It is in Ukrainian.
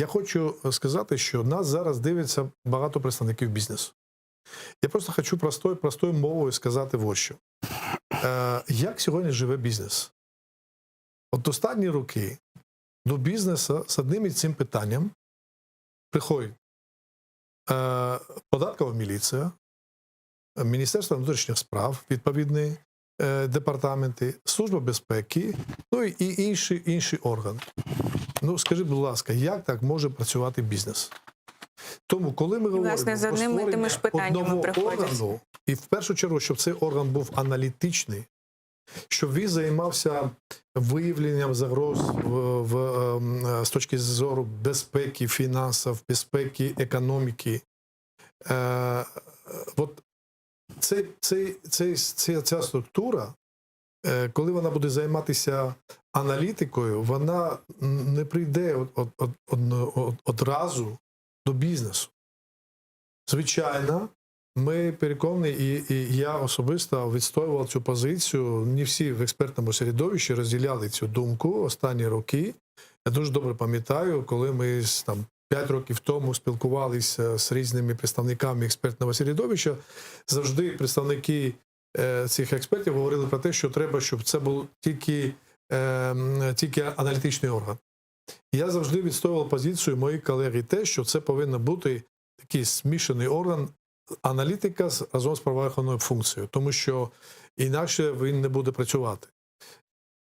Я хочу сказати, що нас зараз дивиться багато представників бізнесу. Я просто хочу простою мовою сказати ось що. Як сьогодні живе бізнес? От останні роки до бізнесу з одним і цим питанням приходить податкова міліція, Міністерство внутрішніх справ, відповідні департаменти, Служба безпеки, ну і інші органи. Ну, скажіть, будь ласка, як так може працювати бізнес? Тому, коли ми говоримо Власне, за про одним і тими ж створення питаннями одного приходять. органу, і в першу чергу, щоб цей орган був аналітичний, щоб він займався виявленням загроз з точки зору безпеки, фінансів, безпеки, економіки. От ця структура, коли вона буде займатися аналітикою, вона не прийде одразу до бізнесу. Звичайно, ми переконані, і я особисто відстоював цю позицію. Не всі в експертному середовищі розділяли цю думку останні роки. Я дуже добре пам'ятаю, коли ми 5 років тому спілкувалися з різними представниками експертного середовища, завжди представники цих експертів говорили про те, що треба, щоб це був тільки аналітичний орган. Я завжди відстоював позицію моїх колег те, що це повинен бути такий змішаний орган аналітика разом з правоохоронною функцією, тому що інакше він не буде працювати.